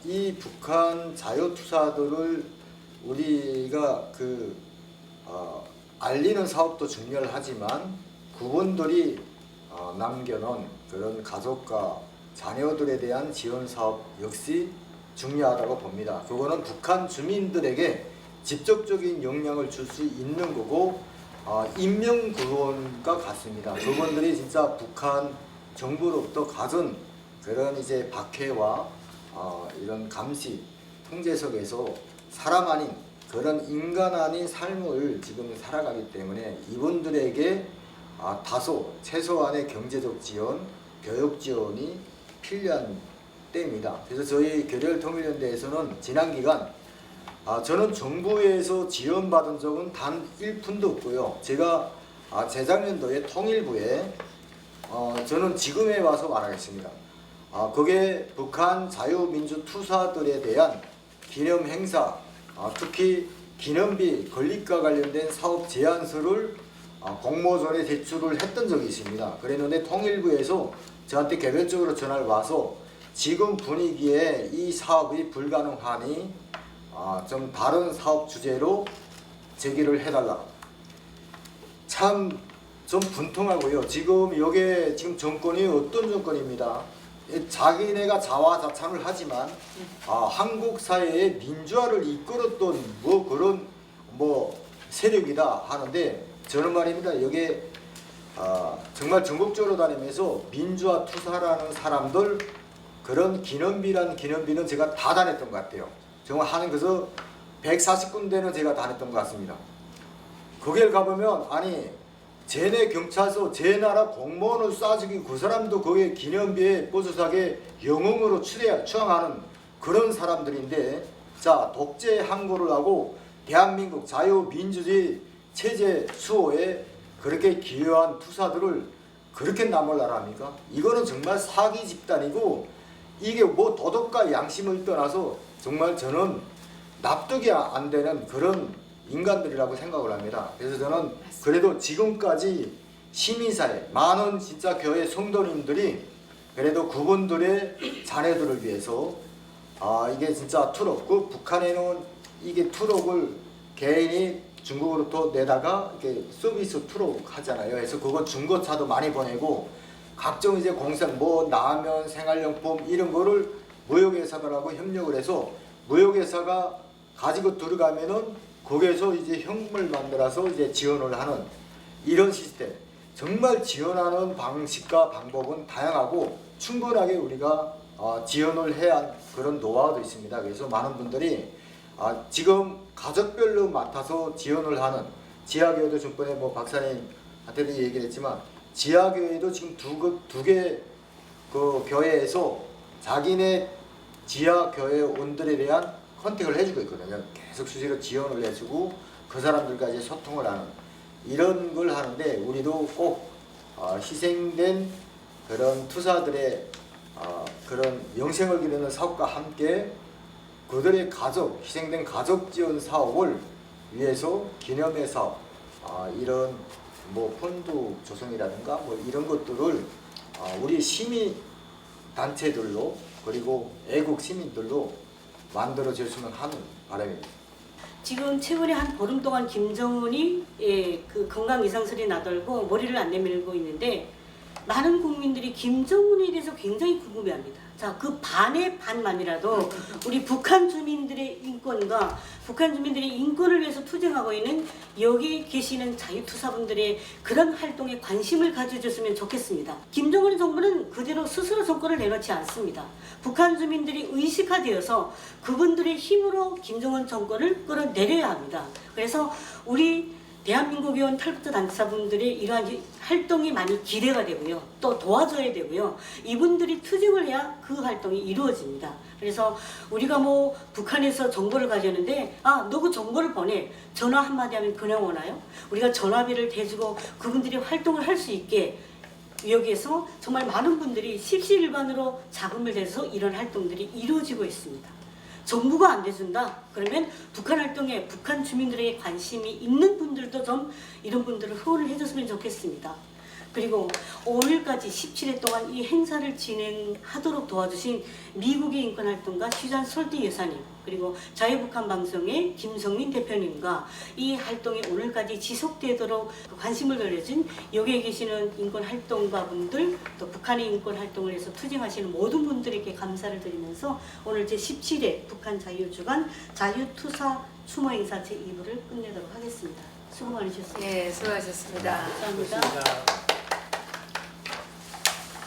이 북한 자유투사들을 우리가 알리는 사업도 중요하지만 그분들이 남겨놓은 그런 가족과 자녀들에 대한 지원 사업 역시 중요하다고 봅니다. 그거는 북한 주민들에게 직접적인 영향을 줄 수 있는 거고, 인명 구원과 같습니다. 그분들이 진짜 북한 정부로부터 가진 그런 이제 박해와 이런 감시 통제 속에서 사람 아닌 그런 인간 아닌 삶을 지금 살아가기 때문에 이분들에게 다소 최소한의 경제적 지원, 교육 지원이 필요한 때입니다. 그래서 저희 교렬통일연대에서는 지난 기간 저는 정부에서 지원받은 적은 단 1푼도 없고요. 제가 재작년도에 통일부에 저는 지금에 와서 말하겠습니다. 그게 북한 자유민주 투사들에 대한 기념 행사, 특히 기념비 건립과 관련된 사업 제안서를 공모전에 제출을 했던 적이 있습니다. 그랬는데 통일부에서 저한테 개별적으로 전화를 와서 지금 분위기에 이 사업이 불가능하니 좀 다른 사업 주제로 제기를 해달라. 참 좀 분통하고요. 지금 이게 지금 정권이 어떤 정권입니다. 자기네가 자화자찬을 하지만 한국 사회의 민주화를 이끌었던 그런 세력이다 하는데, 저는 말입니다. 이게 정말 전국적으로 다니면서 민주화 투사라는 사람들 그런 기념비는 제가 다 다녔던 것 같아요. 정말 하는 것은 140군데는 제가 다녔던 것 같습니다. 거기를 가보면 쟤네 경찰서 제 나라 공무원을 쏴주기 그 사람도 거기에 기념비에 뽀소하게 영웅으로 추앙하는 그런 사람들인데 자 독재 항고를 하고 대한민국 자유민주주의 체제 수호에 그렇게 기여한 투사들을 그렇게 나몰라랍니까? 이거는 정말 사기 집단이고 이게 뭐 도덕과 양심을 떠나서 정말 저는 납득이 안 되는 그런 인간들이라고 생각을 합니다. 그래서 저는 그래도 지금까지 시민사회 많은 진짜 교회 성도님들이 그래도 그분들의 자녀들을 위해서 이게 진짜 트럭 그 북한에는 이게 트럭을 개인이 중국으로부터 내다가 이렇게 서비스 트럭 하잖아요. 그래서 그거 중고차도 많이 보내고 각종 이제 공산 뭐 라면 생활용품 이런 거를 무역회사들하고 협력을 해서 무역회사가 가지고 들어가면은 거기에서 이제 현금을 만들어서 이제 지원을 하는 이런 시스템. 정말 지원하는 방식과 방법은 다양하고 충분하게 우리가 지원을 해야 한 그런 노하우도 있습니다. 그래서 많은 분들이 지금 가족별로 맡아서 지원을 하는 지하교회도 전번에 뭐 박사님한테도 얘기를 했지만 지하교회도 지금 두 개 그 교회에서 자기네 지하교회원들에 대한 컨택을 해주고 있거든요. 계속 수시로 지원을 해주고 그 사람들까지 소통을 하는 이런 걸 하는데 우리도 꼭 희생된 그런 투사들의 그런 영생을 기르는 사업과 함께 그들의 가족, 희생된 가족 지원 사업을 위해서 기념회 사업, 이런 뭐 펀드 조성이라든가 뭐 이런 것들을 우리 시민 단체들로 그리고 애국 시민들로 만들어 줬으면 하는 바람입니다. 지금 최근에 한 보름 동안 김정은이 그 건강 이상설이 나돌고 머리를 안 내밀고 있는데 많은 국민들이 김정은에 대해서 굉장히 궁금해합니다. 자, 그 반의 반만이라도 우리 북한 주민들의 인권과 북한 주민들의 인권을 위해서 투쟁하고 있는 여기 계시는 자유투사분들의 그런 활동에 관심을 가져줬으면 좋겠습니다. 김정은 정부는 그대로 스스로 정권을 내놓지 않습니다. 북한 주민들이 의식화되어서 그분들의 힘으로 김정은 정권을 끌어내려야 합니다. 그래서 우리 대한민국에 온 탈북자 단체사분들의 이러한 활동이 많이 기대가 되고요. 또 도와줘야 되고요. 이분들이 투쟁을 해야 그 활동이 이루어집니다. 그래서 우리가 뭐 북한에서 정보를 가져오는데 너 그 정보를 보내. 전화 한마디 하면 그냥 오나요? 우리가 전화비를 대주고 그분들이 활동을 할 수 있게 여기에서 정말 많은 분들이 십시일반으로 자금을 대서 이런 활동들이 이루어지고 있습니다. 정부가 안 대준다? 그러면 북한 활동에 북한 주민들에게 관심이 있는 분들도 좀 이런 분들을 후원을 해줬으면 좋겠습니다. 그리고 오늘까지 17회 동안 이 행사를 진행하도록 도와주신 미국의 인권활동가 슈잔 솔티 여사님 그리고 자유북한 방송의 김성민 대표님과 이 활동이 오늘까지 지속되도록 관심을 가져준 여기에 계시는 인권활동가분들 또 북한의 인권활동을 해서 투쟁하시는 모든 분들에게 감사를 드리면서 오늘 제17회 북한 자유주간 자유투사 추모행사 제2부를 끝내도록 하겠습니다. 수고 많으셨습니다. 네, 수고하셨습니다. 감사합니다. 고맙습니다.